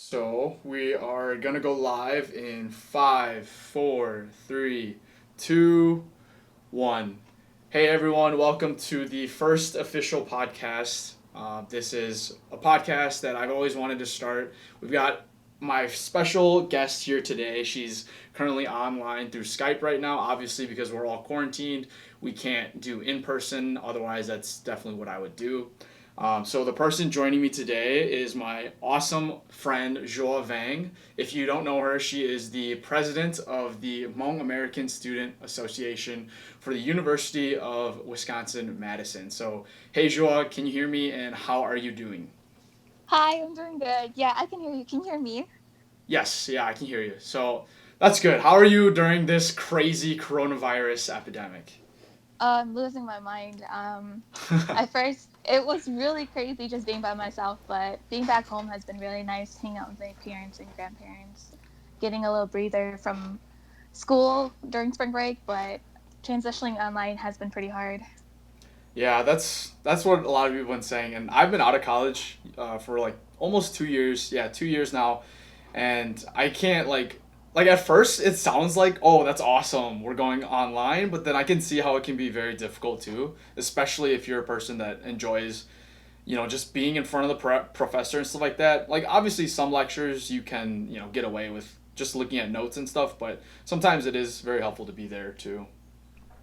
So we are gonna go live in five, four, three, two, one. Hey everyone, welcome to the first official podcast. This is a podcast that I've always wanted to start. We've got my special guest here today. She's currently online through Skype right now, obviously, because we're all quarantined. We can't do in person, otherwise, that's definitely what I would do. So the person joining me today is my awesome friend Zoua Vang. If you don't know her, she is the president of the Hmong American Student Association for the University of Wisconsin-Madison. So, hey Zoua, can you hear me? And how are you doing? Hi, I'm doing good. Yeah, I can hear you. Can you hear me? Yes, yeah, I can hear you. So that's good. How are you during this crazy coronavirus epidemic? I'm losing my mind. At first, it was really crazy just being by myself, but being back home has been really nice. Hanging out with my parents and grandparents, getting a little breather from school during spring break, but transitioning online has been pretty hard. Yeah, that's what a lot of people have been saying, and I've been out of college for like almost 2 years. Yeah, 2 years now, and I can't like at first it sounds like, oh, that's awesome, we're going online, but then I can see how it can be very difficult too, especially if you're a person that enjoys just being in front of the professor and stuff like that. Like obviously some lectures you can get away with just looking at notes and stuff, but sometimes it is very helpful to be there too.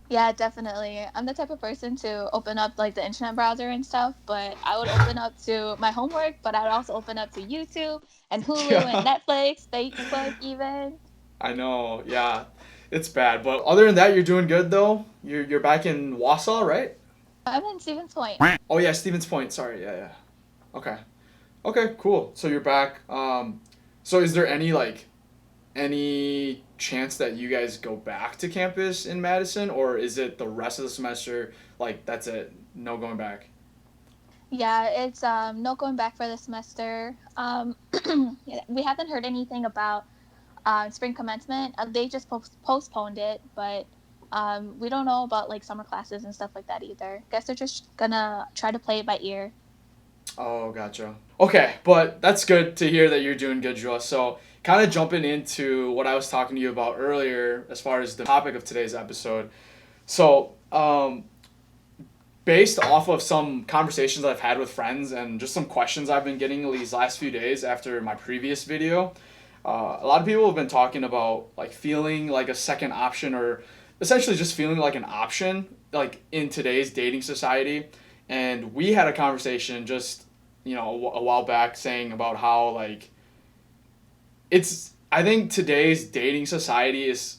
Yeah, definitely. I'm the type of person to open up like the internet browser and stuff, but I would open up to my homework, but I would also open up to YouTube and Hulu and Yeah, Netflix, Facebook even. I know. Yeah, it's bad. But other than that, you're doing good though. You're back in Wausau, right? I'm in Stevens Point. Oh yeah, Stevens Point. Sorry. Yeah, yeah. Okay. Okay. Cool. So you're back. So is there any chance that you guys go back to campus in Madison, or is it the rest of the semester? Like that's it. No going back. Yeah, it's no going back for the semester. Yeah, we haven't heard anything about spring commencement. They just postponed it, but we don't know about like summer classes and stuff like that either. Guess they're just gonna try to play it by ear. Oh, gotcha. Okay, but that's good to hear that you're doing good, Joa. So, kind of jumping into what I was talking to you about earlier, as far as the topic of today's episode. So, based off of some conversations I've had with friends and just some questions I've been getting these last few days after my previous video, a lot of people have been talking about like feeling like a second option or essentially just feeling like an option like in today's dating society. And we had a conversation just a while back saying about how like it's I think today's dating society is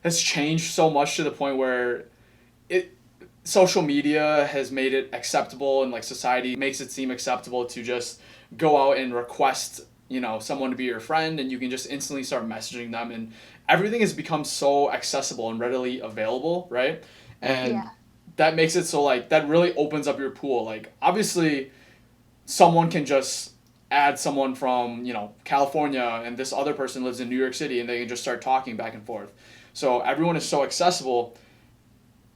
has changed so much to the point where it social media has made it acceptable, and like society makes it seem acceptable to just go out and request someone to be your friend, and you can just instantly start messaging them, and everything has become so accessible and readily available, right? And Yeah. that makes it so like that really opens up your pool. Like obviously someone can just add someone from California, and this other person lives in New York City, and they can just start talking back and forth. So everyone is so accessible.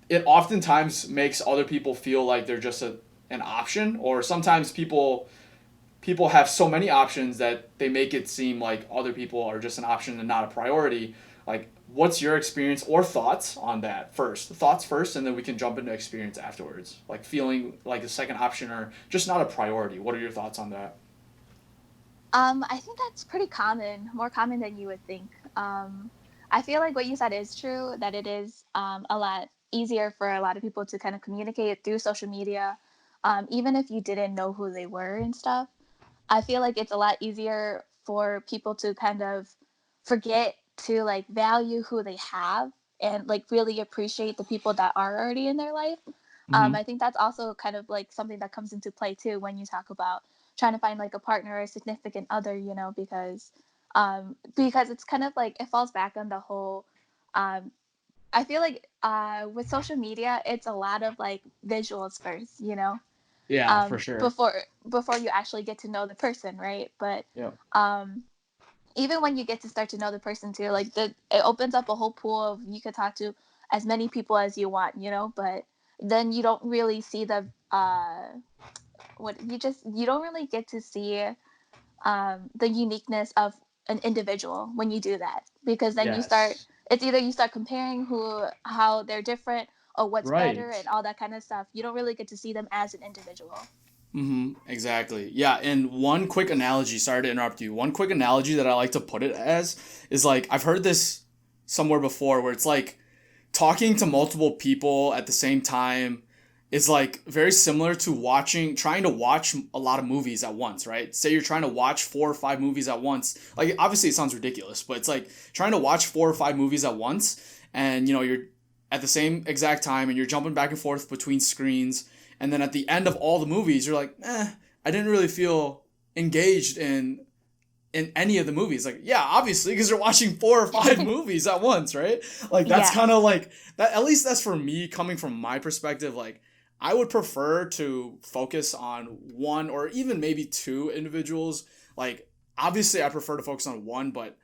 It oftentimes makes other people feel like they're just an option, or sometimes people have so many options that they make it seem like other people are just an option and not a priority. Like what's your experience or thoughts on that first? Thoughts first, and then we can jump into experience afterwards, like feeling like a second option or just not a priority. What are your thoughts on that? I think that's pretty common, more common than you would think. I feel like what you said is true, that it is a lot easier for a lot of people to kind of communicate through social media, even if you didn't know who they were and stuff. I feel like it's a lot easier for people to kind of forget to like value who they have and like really appreciate the people that are already in their life. Mm-hmm. I think that's also kind of like something that comes into play too when you talk about trying to find like a partner or a significant other, because it's kind of like it falls back on the whole. Um, I feel like with social media, it's a lot of like visuals first, Yeah, for sure. before you actually get to know the person, right? But Yeah. um, even when you get to start to know the person too, like it opens up a whole pool of you could talk to as many people as you want, but then you don't really see the what you don't really get to see the uniqueness of an individual when you do that, because then you start, Yes. it's either you start comparing how they're different or what's better Right. and all that kind of stuff. You don't really get to see them as an individual. Exactly. Yeah, and one quick analogy, sorry to interrupt you. One quick analogy that I like to put it as is like I've heard this somewhere before where it's like talking to multiple people at the same time is like very similar to trying to watch a lot of movies at once, right? Say you're trying to watch 4 or 5 movies at once. Like obviously it sounds ridiculous, but it's like trying to watch 4 or 5 movies at once and you're at the same exact time and you're jumping back and forth between screens and then at the end of all the movies you're like, I didn't really feel engaged in any of the movies. Like, yeah, obviously, because you're watching 4 or 5 movies at once, right? Like, that's Yeah. kind of like that. At least that's for me, coming from my perspective. Like, I would prefer to focus on one or even maybe two individuals. Like, obviously, I prefer to focus on one, but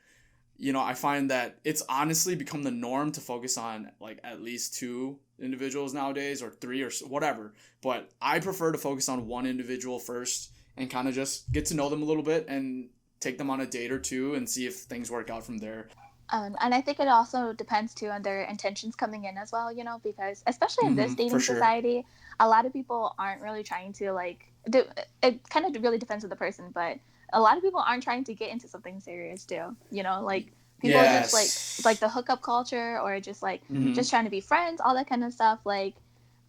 I find that it's honestly become the norm to focus on like at least two individuals nowadays or three or whatever. But I prefer to focus on one individual first and kind of just get to know them a little bit and take them on a date or two and see if things work out from there. And I think it also depends too on their intentions coming in as well, because especially in this For dating sure. society, a lot of people aren't really trying to like do. It kind of really depends on the person, but a lot of people aren't trying to get into something serious too. Like people just like Yes. the hookup culture, or just like Mm-hmm. just trying to be friends, all that kind of stuff. Like,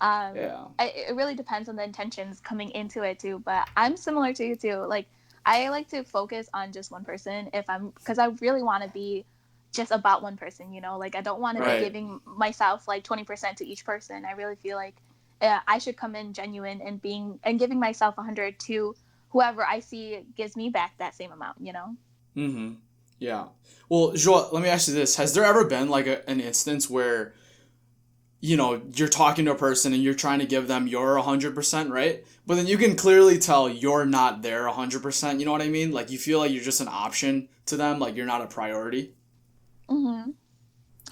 Yeah. it really depends on the intentions coming into it too. But I'm similar to you too. Like, I like to focus on just one person if I'm, because I really want to be just about one person. Like, I don't want to be Right. giving myself like 20% to each person. I really feel like I should come in genuine and giving myself 100 to whoever I see gives me back that same amount. Mm-hmm. Yeah. Well, Joel, let me ask you this: has there ever been like an instance where you're talking to a person and you're trying to give them your 100%, right? But then you can clearly tell you're not their 100%, you know what I mean? Like you feel like you're just an option to them, like you're not a priority. Hmm.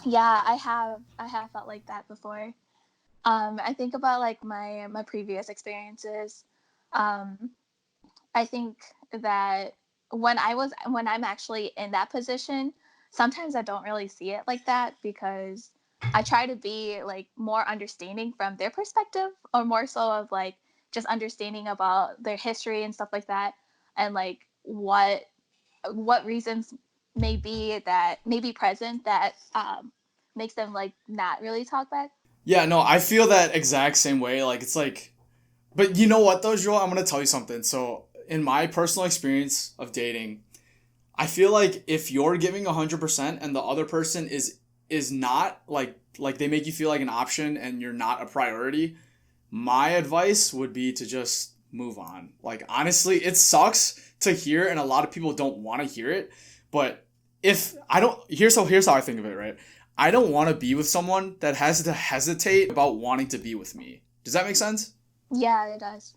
Yeah, I have felt like that before. I think about like my previous experiences. Um, I think that when I'm actually in that position, sometimes I don't really see it like that, because I try to be like more understanding from their perspective, or more so of like just understanding about their history and stuff like that, and like what reasons may be present that makes them like not really talk back. Yeah, no, I feel that exact same way. Like it's like, but you know what though, Joel? I'm gonna tell you something. So in my personal experience of dating, I feel like if you're giving 100% and the other person is not like they make you feel like an option and you're not a priority, my advice would be to just move on. Like honestly, it sucks to hear and a lot of people don't want to hear it, but if I don't here's how I think of it, right? I don't want to be with someone that has to hesitate about wanting to be with me. Does that make sense? Yeah, it does.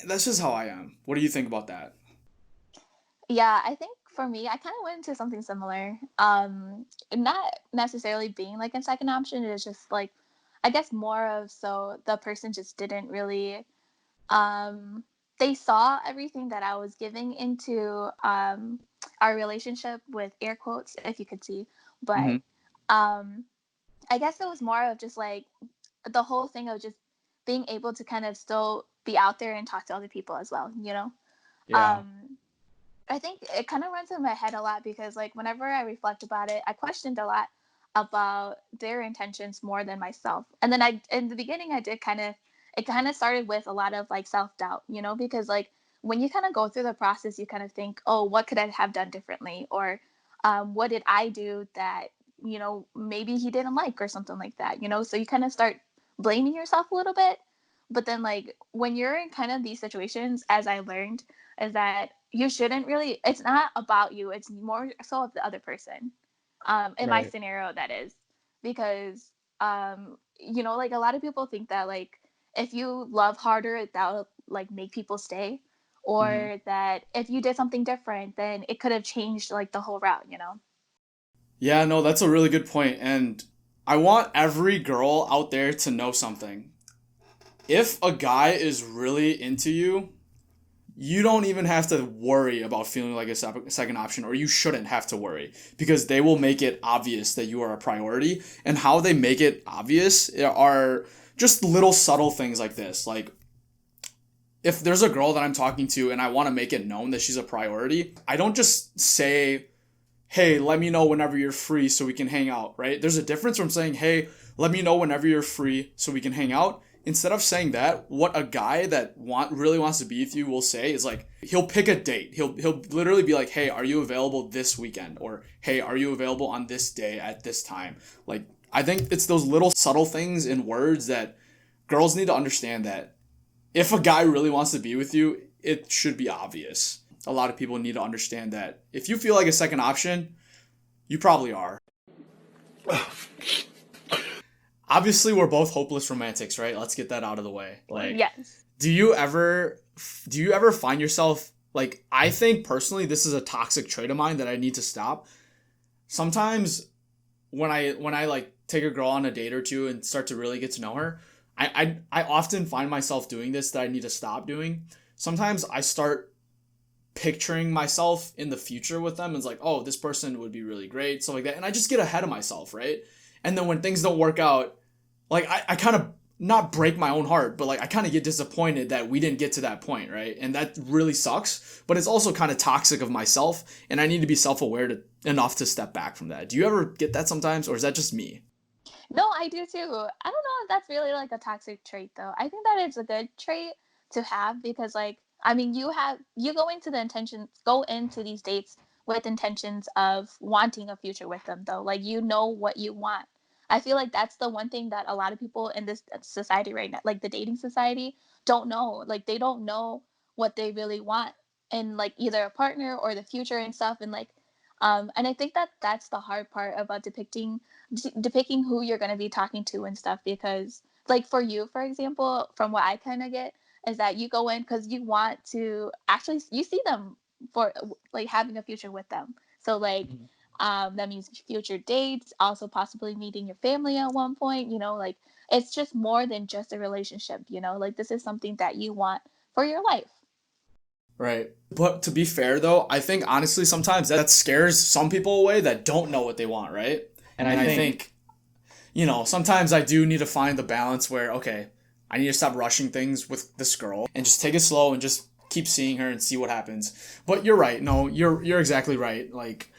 That's just how I am. What do you think about that? Yeah, I think for me, I kind of went into something similar. Not necessarily being like a second option. It was just like, I guess more of, so the person just didn't really, um, they saw everything that I was giving into our relationship, with air quotes, if you could see. Mm-hmm. But um, I guess it was more of just like the whole thing of just being able to kind of still be out there and talk to other people as well. Yeah. Um, I think it kind of runs in my head a lot, because like whenever I reflect about it, I questioned a lot about their intentions more than myself. And then in the beginning, I did it kind of started with a lot of like self-doubt, because like when you kind of go through the process, you kind of think, oh, what could I have done differently? Or what did I do that, maybe he didn't like, or something like that. So you kind of start blaming yourself a little bit. But then like when you're in kind of these situations, as I learned, is that you shouldn't really, it's not about you, it's more so of the other person, in my Right. scenario, that is. Because like a lot of people think that like if you love harder, that'll like make people stay, Mm-hmm. or that if you did something different, then it could have changed like the whole route. Yeah, no, that's a really good point. And I want every girl out there to know something. If a guy is really into you, you don't even have to worry about feeling like a second option, or you shouldn't have to worry, because they will make it obvious that you are a priority. And how they make it obvious are just little subtle things like this. Like, if there's a girl that I'm talking to and I want to make it known that she's a priority, I don't just say, hey, let me know whenever you're free so we can hang out, right? There's a difference from saying, hey, let me know whenever you're free so we can hang out. Instead of saying that, what a guy that really wants to be with you will say is like, he'll pick a date. He'll literally be like, hey, are you available this weekend? Or, hey, are you available on this day at this time? Like, I think it's those little subtle things in words that girls need to understand, that if a guy really wants to be with you, it should be obvious. A lot of people need to understand that if you feel like a second option, you probably are. Obviously, we're both hopeless romantics, right? Let's get that out of the way. Like, Yes. do you ever find yourself, like, I think personally this is a toxic trait of mine that I need to stop. Sometimes when I like take a girl on a date or two and start to really get to know her, I often find myself doing this that I need to stop doing. Sometimes I start picturing myself in the future with them, and it's like, oh, this person would be really great, stuff like that, and I just get ahead of myself, right? And then when things don't work out, like, I kind of not break my own heart, but like I kind of get disappointed that we didn't get to that point, right? And that really sucks, but it's also kind of toxic of myself, and I need to be self-aware enough to step back from that. Do you ever get that sometimes, or is that just me? No, I do too. I don't know if that's really like a toxic trait though. I think that it's a good trait to have because like I mean you go into these dates with intentions of wanting a future with them though. Like you know what you want. I feel like that's the one thing that a lot of people in this society right now, like the dating society, don't know. Like they don't know what they really want in like either a partner or the future and stuff and like and I think that that's the hard part about depicting who you're going to be talking to and stuff because like for you for example from what I kind of get is that you go in because you want to actually you see them for like having a future with them so like that means future dates also possibly meeting your family at one point you know like it's just more than just a relationship you know like this is something that you want for your life. Right. But to be fair though, I think honestly sometimes that scares some people away that don't know what they want, right? And I think, sometimes I do need to find the balance where, okay, I need to stop rushing things with this girl and just take it slow and just keep seeing her and see what happens. But you're right. No, you're exactly right. Like,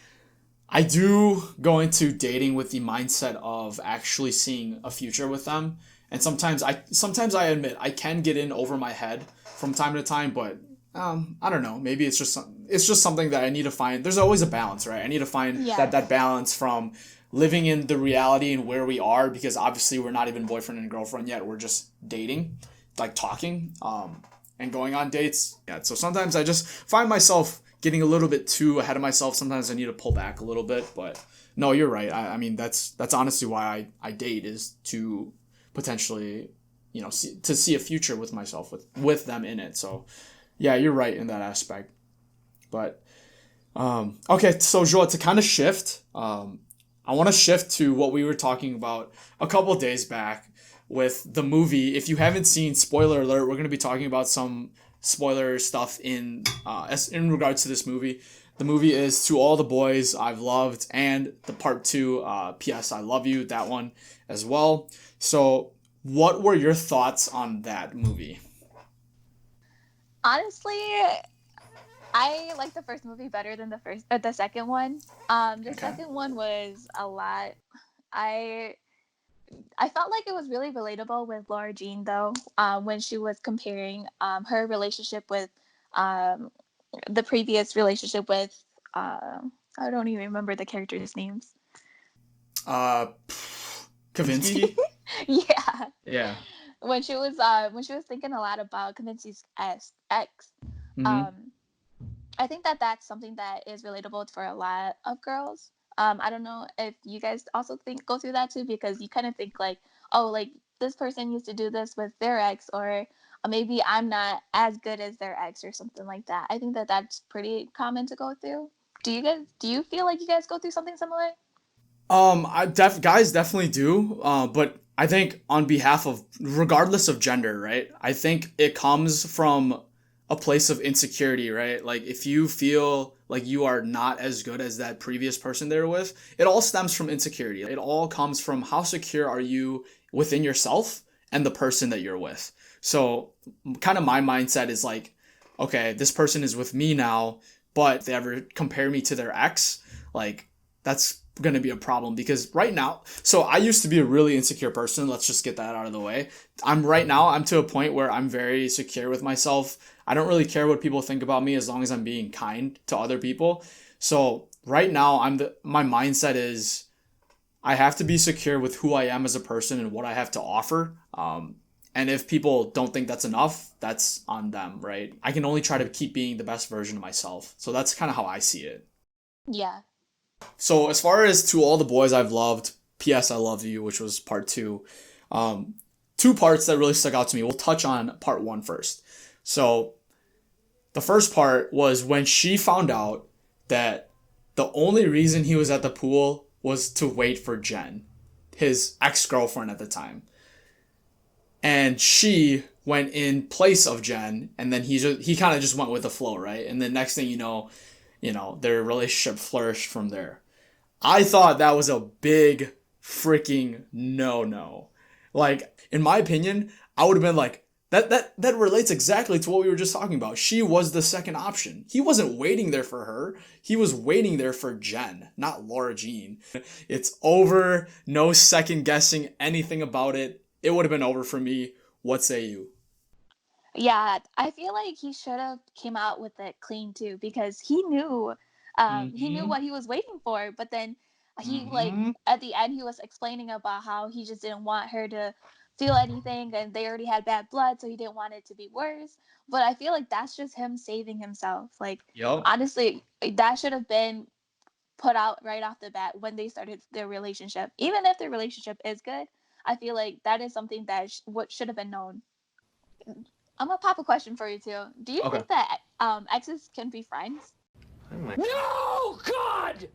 I do go into dating with the mindset of actually seeing a future with them. And sometimes I admit I can get in over my head from time to time, but I don't know. Maybe it's just something that I need to find. There's always a balance, right? I need to find that balance from living in the reality and where we are, because obviously we're not even boyfriend and girlfriend yet. We're just dating, like talking, and going on dates. Yeah. So sometimes I just find myself getting a little bit too ahead of myself. Sometimes I need to pull back a little bit. But no, you're right. I mean, that's honestly why I date, is to potentially, see a future with myself with them in it. So. Yeah, you're right in that aspect. But, okay, so Zoua, to kind of shift, I want to shift to what we were talking about a couple days back with the movie. If you haven't seen, spoiler alert, we're going to be talking about some spoiler stuff in regards to this movie. The movie is To All the Boys I've Loved, and the part 2, P.S. I Love You, that one as well. So, what were your thoughts on that movie? Honestly, I like the first movie better than the second one. The second one was a lot. I felt like it was really relatable with Laura Jean though, when she was comparing her relationship with the previous relationship with I don't even remember the characters' names. Kavinsky? Yeah. Yeah. When she was thinking a lot about Kavinsky's ex. Mm-hmm. Um, I think that that's something that is relatable for a lot of girls. I don't know if you guys also go through that too, because you kind of think like, oh, like this person used to do this with their ex, or maybe I'm not as good as their ex, or something like that. I think that that's pretty common to go through. Do you feel like you guys go through something similar? Guys definitely do. But I think on behalf of, regardless of gender, right? I think it comes from a place of insecurity, right? Like if you feel like you are not as good as that previous person they're with, it all stems from insecurity. It all comes from how secure are you within yourself and the person that you're with. So kind of my mindset is like, okay, this person is with me now, but if they ever compare me to their ex, like that's going to be a problem because right now, so I used to be a really insecure person. Let's just get that out of the way. I'm to a point where I'm very secure with myself. I don't really care what people think about me as long as I'm being kind to other people. So right now my mindset is I have to be secure with who I am as a person and what I have to offer. And if people don't think that's enough, that's on them, right? I can only try to keep being the best version of myself. So that's kind of how I see it. Yeah. So as far as to all the boys I've loved, P.S. I love you, which was part 2. Two parts that really stuck out to me. We'll touch on part 1 first. So the first part was when she found out that the only reason he was at the pool was to wait for Jen, his ex-girlfriend at the time. And she went in place of Jen, and then he kind of just went with the flow, right? And then next thing you know, their relationship flourished from there. I thought that was a big freaking no. Like, in my opinion, I would have been like, that relates exactly to what we were just talking about. She was the second option. He wasn't waiting there for her. He was waiting there for Jen, not Laura Jean. It's over. No second guessing anything about it. It would have been over for me. What say you? Yeah, I feel like he should have came out with it clean too because he knew Mm-hmm. what he was waiting for. But then he like Mm-hmm. at the end he was explaining about how he just didn't want her to feel anything, and they already had bad blood, so he didn't want it to be worse. But I feel like that's just him saving himself. Like Yep. honestly, that should have been put out right off the bat when they started their relationship. Even if their relationship is good, I feel like that is something that what should have been known. I'm gonna pop a question for you too. Do you Okay. think that exes can be friends? No, God!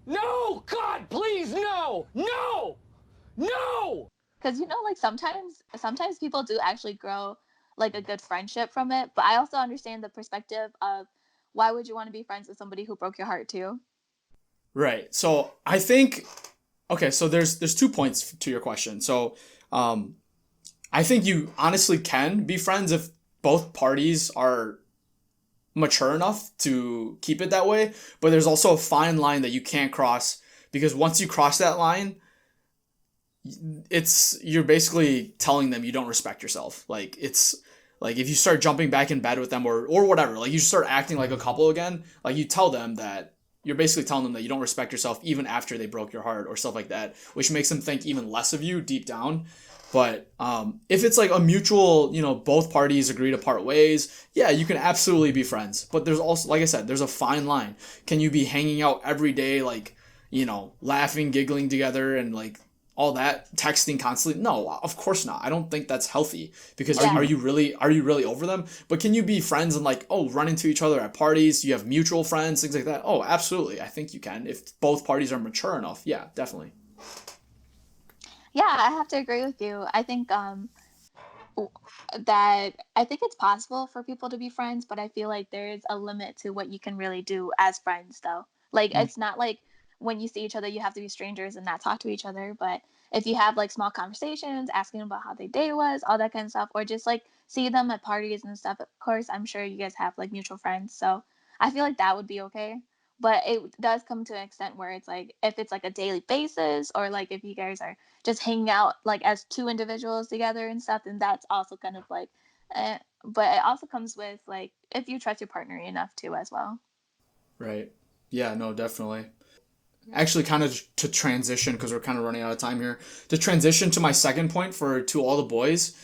No, God, please, no! No! No! Because like sometimes people do actually grow like a good friendship from it. But I also understand the perspective of why would you want to be friends with somebody who broke your heart too? Right. So I think okay, so there's 2 points to your question. So I think you honestly can be friends if both parties are mature enough to keep it that way, but there's also a fine line that you can't cross because once you cross that line, you're basically telling them you don't respect yourself. Like it's like if you start jumping back in bed with them or whatever, like you start acting like a couple again, like you tell them that you're basically telling them that you don't respect yourself even after they broke your heart or stuff like that, which makes them think even less of you deep down. But if it's like a mutual, both parties agree to part ways, yeah, you can absolutely be friends. But there's also, like I said, there's a fine line. Can you be hanging out every day, like, laughing, giggling together and like all that, texting constantly? No, of course not. I don't think that's healthy because Yeah. are you really over them? But can you be friends and like, run into each other at parties? You have mutual friends, things like that. Oh, absolutely. I think you can if both parties are mature enough. Yeah, definitely. Yeah, I have to agree with you. I think that I think it's possible for people to be friends, but I feel like there is a limit to what you can really do as friends, though. Like, it's not like when you see each other, you have to be strangers and not talk to each other. But if you have like small conversations, asking about how their day was, all that kind of stuff, or just like see them at parties and stuff, of course, I'm sure you guys have like mutual friends. So I feel like that would be okay. But it does come to an extent where it's like if it's like a daily basis, or like if you guys are just hanging out like as two individuals together and stuff, and that's also kind of like but it also comes with like if you trust your partner enough too as well. Right. Yeah, no, definitely. Actually, kind of to transition, because we're kind of running out of time here, to transition to my second point for to all the boys,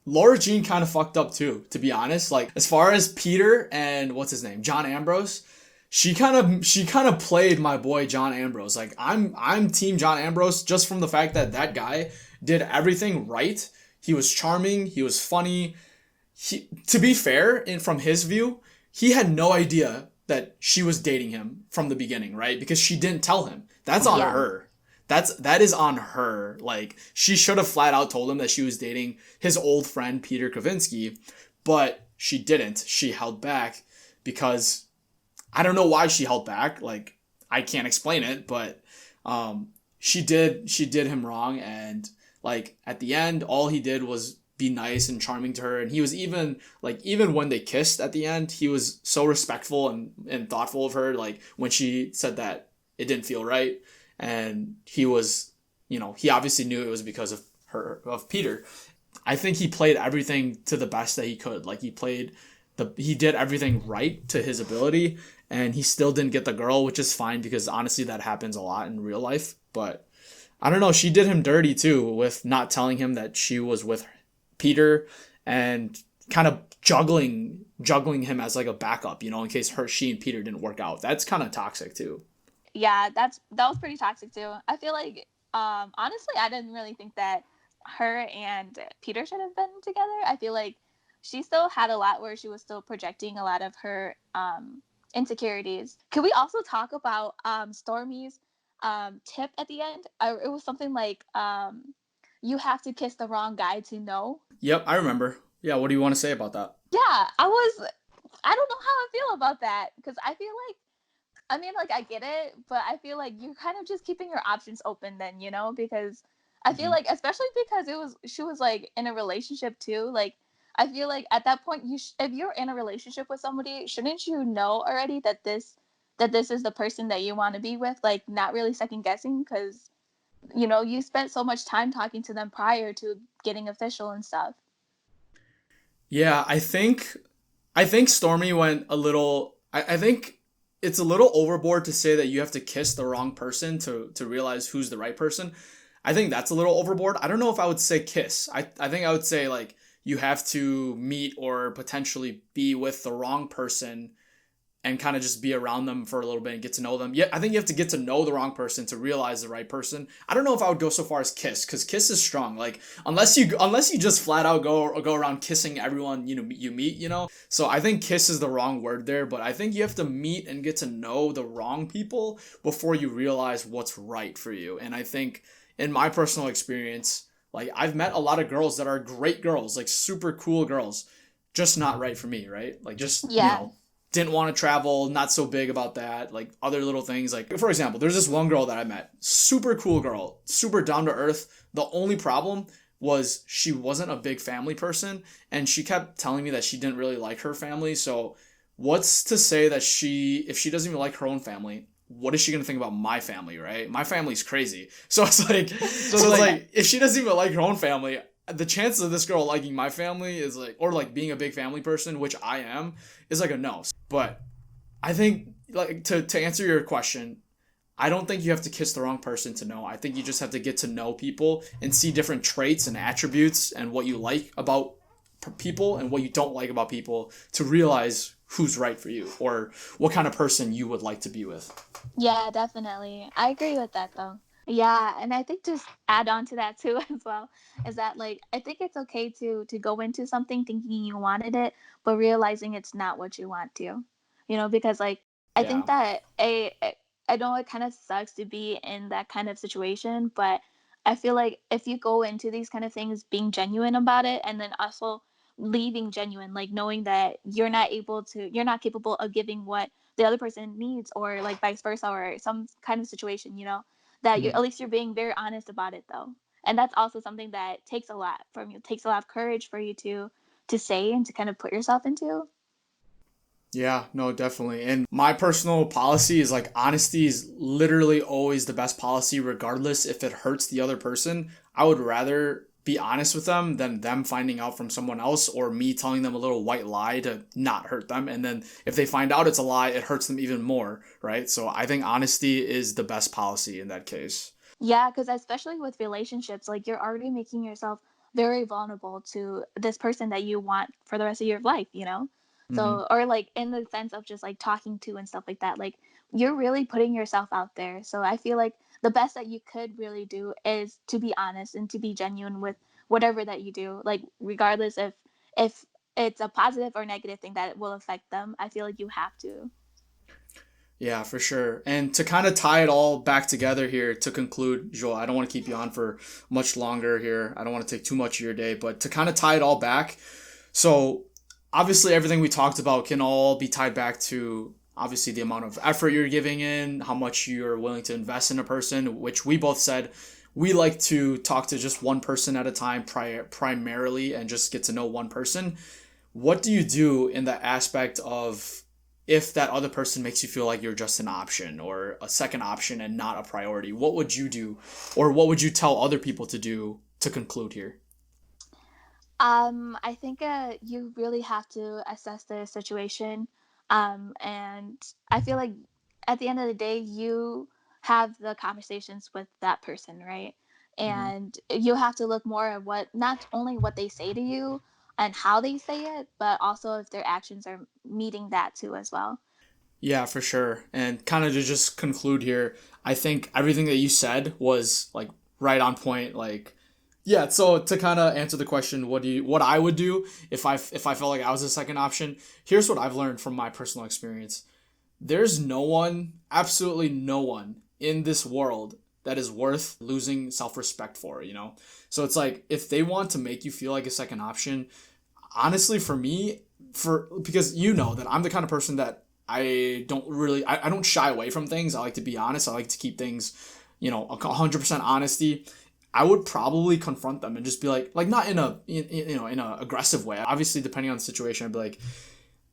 Laura Jean kind of fucked up too, to be honest. Like, as far as Peter and what's his name, John Ambrose, she kind of played my boy John Ambrose. Like, I'm team John Ambrose just from the fact that that guy did everything right. He was charming, he was funny. To be fair, from his view, he had no idea that she was dating him from the beginning, right? Because she didn't tell him. That's on Yeah. her. that is on her. Like, she should have flat out told him that she was dating his old friend Peter Kavinsky, but she didn't. She held back because I don't know why she held back. Like, I can't explain it, but she did him wrong, and like at the end all he did was be nice and charming to her, and he was even when they kissed at the end, he was so respectful and thoughtful of her, like when she said that it didn't feel right, and he was, he obviously knew it was because of Peter. I think he played everything to the best that he could. Like, he did everything right to his ability, and he still didn't get the girl, which is fine because honestly that happens a lot in real life. But I don't know, she did him dirty too with not telling him that she was with Peter, and kind of juggling him as like a backup, in case she and Peter didn't work out. That's kind of toxic too. Yeah, that was pretty toxic too. I feel like honestly I didn't really think that her and Peter should have been together. I feel like she still had a lot where she was still projecting a lot of her insecurities. Could we also talk about Stormy's tip at the end? It was something like you have to kiss the wrong guy to know. Yep, I remember. Yeah, what do you want to say about that? Yeah, I don't know how I feel about that, because I feel like, I mean, like, I get it, but I feel like you're kind of just keeping your options open then, because I feel like, especially because she was like in a relationship too. Like, I feel like at that point, if you're in a relationship with somebody, shouldn't you know already that this is the person that you want to be with? Like, not really second guessing, because you spent so much time talking to them prior to getting official and stuff. Yeah, I think Stormy went a little. I think it's a little overboard to say that you have to kiss the wrong person to realize who's the right person. I think that's a little overboard. I don't know if I would say kiss. I think I would say, like, you have to meet or potentially be with the wrong person and kind of just be around them for a little bit and get to know them. Yeah, I think you have to get to know the wrong person to realize the right person. I don't know if I would go so far as kiss, because kiss is strong. Like, unless you just flat out go around kissing everyone you meet. So I think kiss is the wrong word there, but I think you have to meet and get to know the wrong people before you realize what's right for you. And I think in my personal experience, like, I've met a lot of girls that are great girls, like super cool girls, just not right for me, right? Like, just didn't want to travel, not so big about that, like other little things. Like, for example, there's this one girl that I met, super cool girl, super down to earth. The only problem was she wasn't a big family person, and she kept telling me that she didn't really like her family. So what's to say that if she doesn't even like her own family, what is she gonna think about my family, right? My family's crazy. So it's like, if she doesn't even like her own family, the chances of this girl liking my family is like, or like being a big family person, which I am, is like a no. But I think, like, to answer your question, I don't think you have to kiss the wrong person to know. I think you just have to get to know people and see different traits and attributes and what you like about people and what you don't like about people to realize who's right for you or what kind of person you would like to be with. Yeah, definitely. I agree with that though. Yeah, and I think just add on to that too as well is that, like, I think it's okay to go into something thinking you wanted it, but realizing it's not what you want to. Because, like, I think Yeah. that I know it kind of sucks to be in that kind of situation, but I feel like if you go into these kind of things being genuine about it, and then also leaving genuine, like knowing that you're not capable of giving what the other person needs, or like vice versa, or some kind of situation, that you, at least you're being very honest about it though. And that's also something that takes a lot from you. It takes a lot of courage for you to say and to kind of put yourself into. Yeah, no, definitely. And my personal policy is, like, honesty is literally always the best policy, regardless if it hurts the other person. I would rather be honest with them than them finding out from someone else, or me telling them a little white lie to not hurt them. And then if they find out it's a lie, it hurts them even more, right? So I think honesty is the best policy in that case. Yeah, because especially with relationships, like, you're already making yourself very vulnerable to this person that you want for the rest of your life. Mm-hmm. So, or like in the sense of just like talking to and stuff like that, like, you're really putting yourself out there. So I feel like the best that you could really do is to be honest and to be genuine with whatever that you do, like, regardless if it's a positive or negative thing that will affect them. I feel like you have to. Yeah, for sure. And to kind of tie it all back together here to conclude, Joel, I don't want to keep you on for much longer here. I don't want to take too much of your day, but to kind of tie it all back. So obviously everything we talked about can all be tied back to obviously the amount of effort you're giving in, how much you're willing to invest in a person, which we both said we like to talk to just one person at a time primarily and just get to know one person. What do you do in the aspect of if that other person makes you feel like you're just an option or a second option and not a priority? What would you do, or what would you tell other people to do to conclude here? I think you really have to assess the situation. And I feel like at the end of the day, you have the conversations with that person, right? Mm-hmm. And you have to look more at what, not only what they say to you and how they say it, but also if their actions are meeting that too as well. Yeah, for sure. And kind of to just conclude here, I think everything that you said was like right on point. Like, yeah. So to kind of answer the question, what I would do if I felt like I was a second option? Here's what I've learned from my personal experience. There's no one, absolutely no one in this world that is worth losing self-respect for. So it's like if they want to make you feel like a second option, honestly, for me, because you know that I'm the kind of person that I don't shy away from things. I like to be honest. I like to keep things, 100% honesty. I would probably confront them and just be like not in a aggressive way. Obviously, depending on the situation, I'd be like,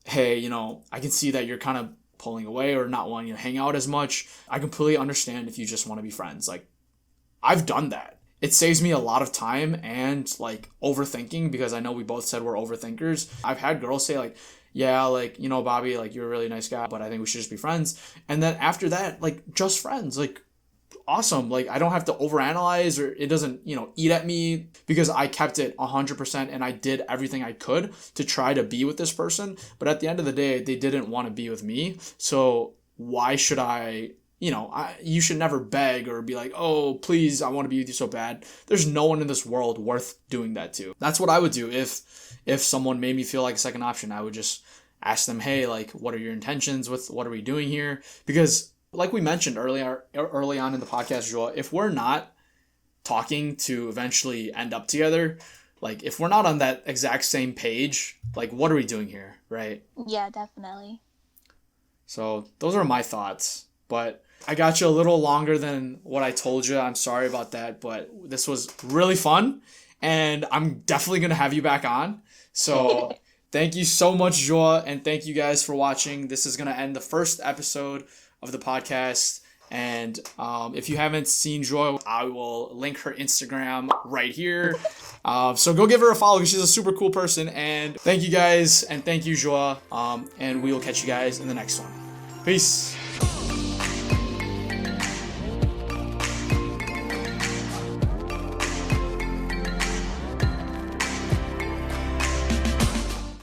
hey, I can see that you're kind of pulling away or not wanting to hang out as much. I completely understand if you just want to be friends. Like, I've done that. It saves me a lot of time and like overthinking, because I know we both said we're overthinkers. I've had girls say like, yeah, like, Bobby, like, you're a really nice guy, but I think we should just be friends. And then after that, like, just friends, like, awesome. Like, I don't have to overanalyze, or it doesn't, eat at me, because I kept it 100% and I did everything I could to try to be with this person. But at the end of the day, they didn't want to be with me. So why should you should never beg or be like, oh, please, I want to be with you so bad. There's no one in this world worth doing that to. That's what I would do if someone made me feel like a second option. I would just ask them, hey, like, what are your intentions? What are we doing here? Because like we mentioned early on in the podcast, Joel, if we're not talking to eventually end up together, like if we're not on that exact same page, like what are we doing here, right? Yeah, definitely. So those are my thoughts. But I got you a little longer than what I told you. I'm sorry about that, but this was really fun, and I'm definitely going to have you back on. So thank you so much, Joa, and thank you guys for watching. This is going to end the first episode of the podcast. And if you haven't seen Joy, I will link her Instagram right here. So go give her a follow, because she's a super cool person. And thank you guys, and thank you, Joa. And we will catch you guys in the next one. Peace.